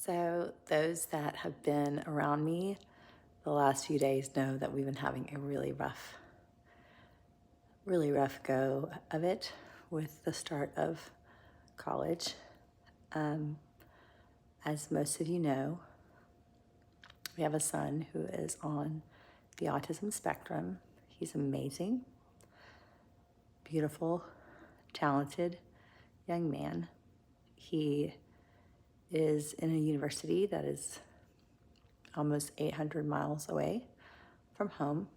So those that have been around me the last few days know that we've been having a really rough go of it with the start of college. As most of you know, we have a son who is on the autism spectrum. He's amazing, beautiful, talented young man. He is in a university that is almost 800 miles away from home,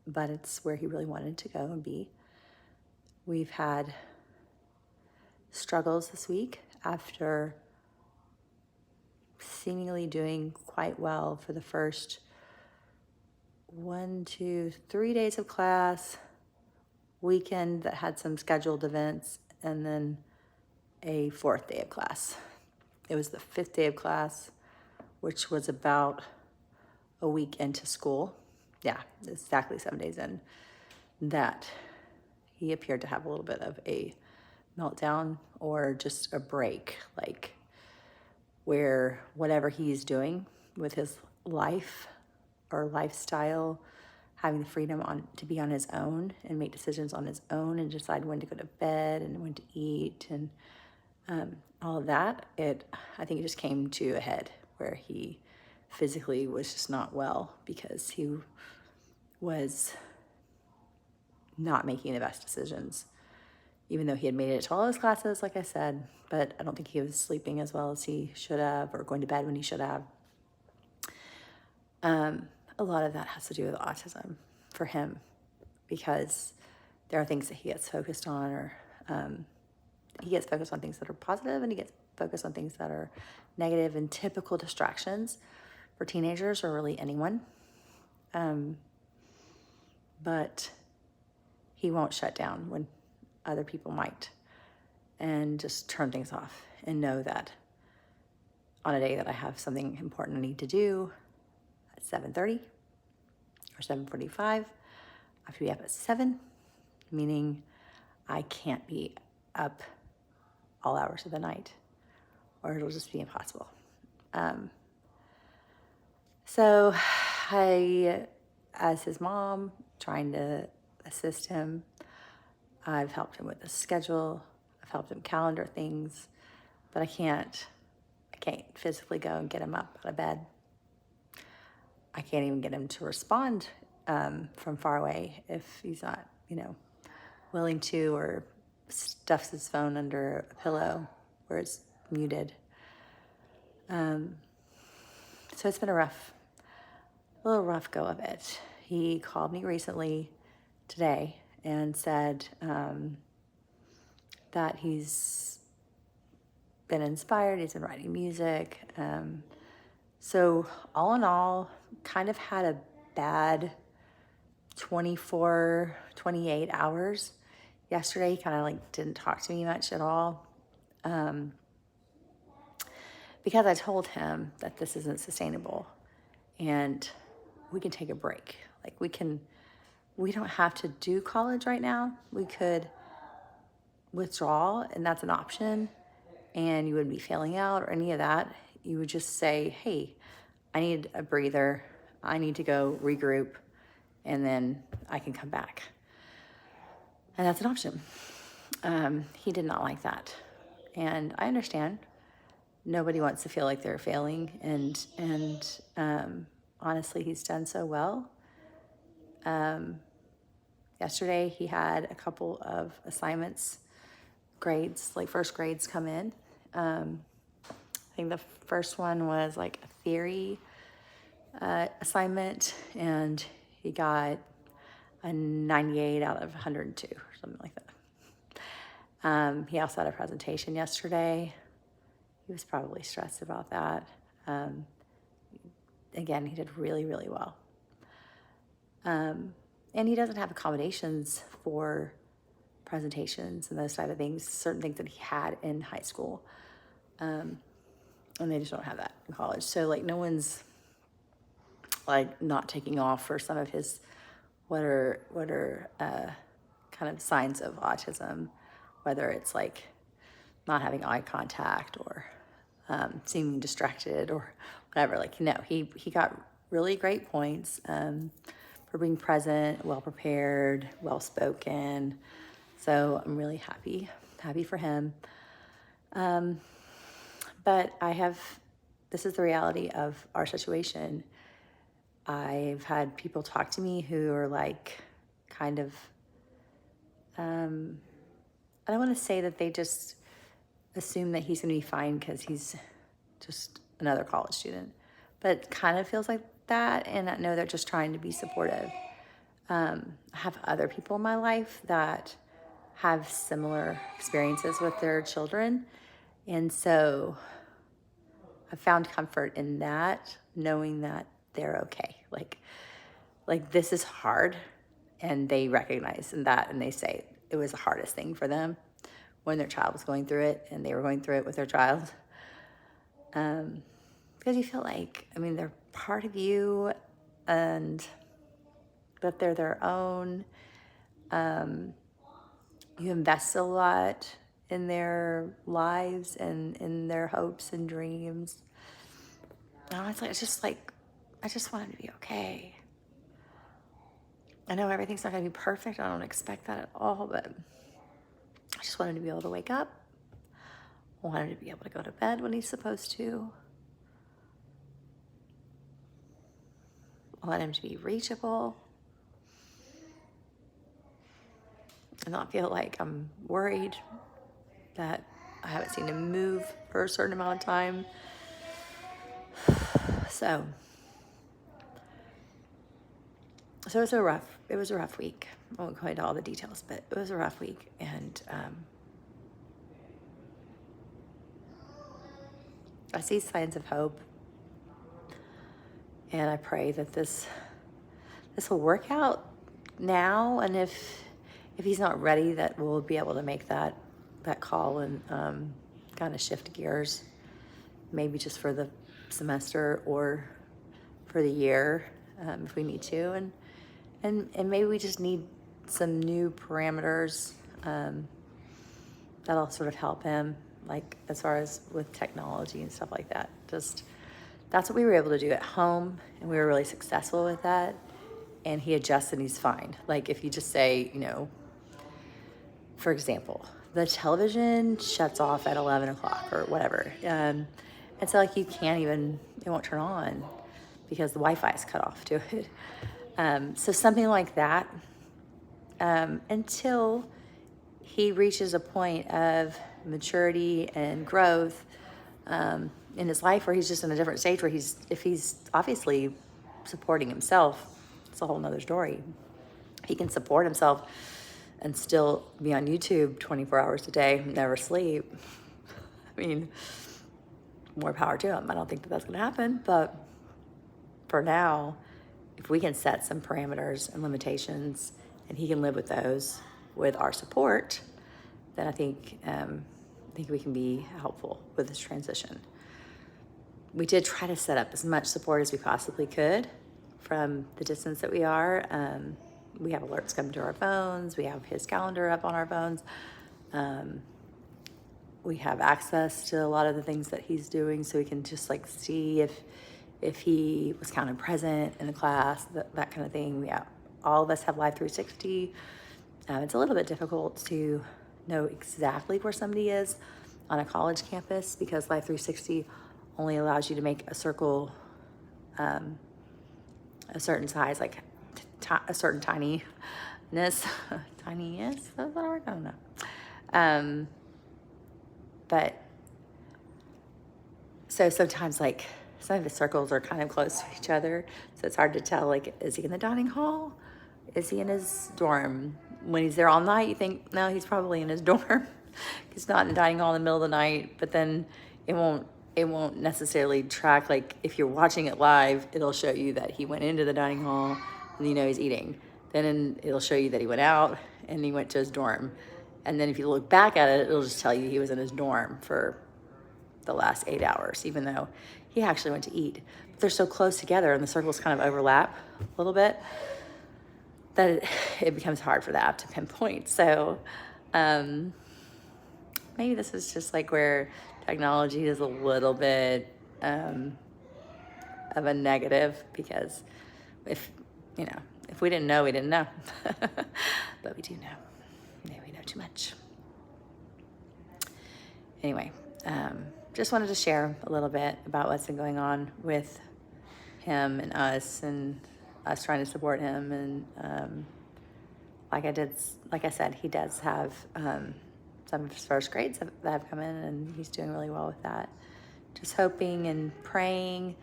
but it's where he really wanted to go and be. We've had struggles this week after seemingly doing quite well for the first 1, 2, 3 days of class, weekend that had some scheduled events, and then a 4th day of class. It was the 5th day of class, which was about a week into school. Yeah, exactly 7 days in, that he appeared to have a little bit of a meltdown or just a break, like where whatever he's doing with his life or lifestyle, having the freedom to be on his own and make decisions on his own and decide when to go to bed and when to eat and all of that, I think it just came to a head where he physically was just not well because he was not making the best decisions, even though he had made it to all his classes, like I said, but I don't think he was sleeping as well as he should have or going to bed when he should have. A lot of that has to do with autism for him because there are things that he gets focused on, or he gets focused on things that are positive and he gets focused on things that are negative, and typical distractions for teenagers or really anyone. But he won't shut down when other people might, and just turn things off and know that on a day that I have something important I need to do at 7:30 or 7:45, I have to be up at 7, meaning I can't be up all hours of the night or it'll just be impossible. So I, as his mom, trying to assist him, I've helped him with the schedule, I've helped him calendar things, but I can't physically go and get him up out of bed. I can't even get him to respond from far away if he's not, willing to, or stuffs his phone under a pillow where it's muted. So it's been a little rough go of it. He called me recently today and said that he's been inspired, he's been writing music. So all in all, kind of had a bad 24, 28 hours. Yesterday, he kind of didn't talk to me much at all. Because I told him that this isn't sustainable and we can take a break. We don't have to do college right now. We could withdraw, and that's an option, and you wouldn't be failing out or any of that. You would just say, hey, I need a breather. I need to go regroup, and then I can come back. And that's an option. He did not like that. And I understand. Nobody wants to feel like they're failing. And honestly, he's done so well. Yesterday, he had a couple of assignments, grades, first grades come in. I think the first one was a theory assignment, and he got a 98 out of 102 or something like that. He also had a presentation yesterday. He was probably stressed about that. Again, he did really, really well. And he doesn't have accommodations for presentations and those type of things, certain things that he had in high school. And they just don't have that in college. So no one's not taking off for some of his what are kind of signs of autism, whether it's not having eye contact or seeming distracted or whatever. Like, no, he got really great points for being present, well prepared, well spoken. So I'm really happy for him. But this is the reality of our situation. I've had people talk to me who are like, kind of, I don't want to say that they just assume that he's going to be fine because he's just another college student, but it kind of feels like that. And I know they're just trying to be supportive. I have other people in my life that have similar experiences with their children. And so I found comfort in that, knowing that they're okay. Like this is hard, and they recognize in that, and they say it was the hardest thing for them when their child was going through it, and they were going through it with their child. Because you feel like, I mean, they're part of you, and that they're their own. You invest a lot in their lives and in their hopes and dreams. And honestly, I just want him to be okay. I know everything's not going to be perfect. I don't expect that at all, but I just want him to be able to wake up. I want him to be able to go to bed when he's supposed to. I want him to be reachable. And not feel like I'm worried that I haven't seen him move for a certain amount of time. So it was a rough week. I won't go into all the details, but it was a rough week. And I see signs of hope. And I pray that this will work out now. And if he's not ready, that we'll be able to make that call and kind of shift gears, maybe just for the semester or for the year, if we need to. And maybe we just need some new parameters that'll sort of help him, like as far as with technology and stuff like that. Just that's what we were able to do at home, and we were really successful with that. And he adjusts and he's fine. Like if you just say, for example, the television shuts off at 11 o'clock or whatever. And so like it won't turn on because the Wi-Fi is cut off to it. So something like that, until he reaches a point of maturity and growth in his life, where he's just in a different stage where if he's obviously supporting himself, it's a whole nother story. He can support himself and still be on YouTube 24 hours a day, never sleep. I mean, more power to him. I don't think that's going to happen, but for now, if we can set some parameters and limitations and he can live with those with our support, then I think we can be helpful with this transition. We did try to set up as much support as we possibly could from the distance that we are. We have alerts coming to our phones. We have his calendar up on our phones. We have access to a lot of the things that he's doing, so we can just like see if he was counted present in the class, that kind of thing. All of us have Live 360. It's a little bit difficult to know exactly where somebody is on a college campus because Live 360 only allows you to make a circle a certain size, like a certain tininess. Tininess? Is that a word? I don't know. But so sometimes like some of his circles are kind of close to each other, so it's hard to tell, like, is he in the dining hall? Is he in his dorm? When he's there all night, you think, no, he's probably in his dorm. He's not in the dining hall in the middle of the night, but then it won't necessarily track. Like if you're watching it live, it'll show you that he went into the dining hall and he's eating. Then it'll show you that he went out and he went to his dorm. And then if you look back at it, it'll just tell you he was in his dorm for the last 8 hours, even though he actually went to eat. But they're so close together and the circles kind of overlap a little bit that it becomes hard for the app to pinpoint. So maybe this is just like where technology is a little bit of a negative, because if we didn't know, we didn't know. But we do know. Maybe we know too much. Anyway, just wanted to share a little bit about what's been going on with him and us trying to support him. And like I said, he does have some of his first grades that have come in, and he's doing really well with that. Just hoping and praying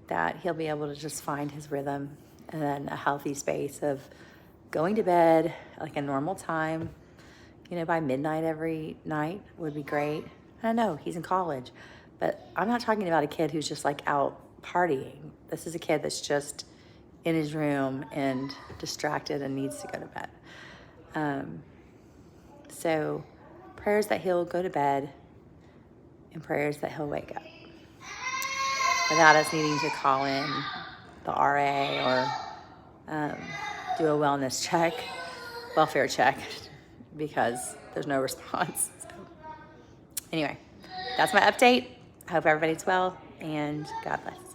that he'll be able to just find his rhythm and a healthy space of going to bed like a normal time, by midnight every night would be great. I know he's in college, but I'm not talking about a kid who's just like out partying. This is a kid that's just in his room and distracted and needs to go to bed. So prayers that he'll go to bed and prayers that he'll wake up without us needing to call in the RA or do a wellness check, welfare check, because there's no response. So, anyway, that's my update. I hope everybody's well, and God bless.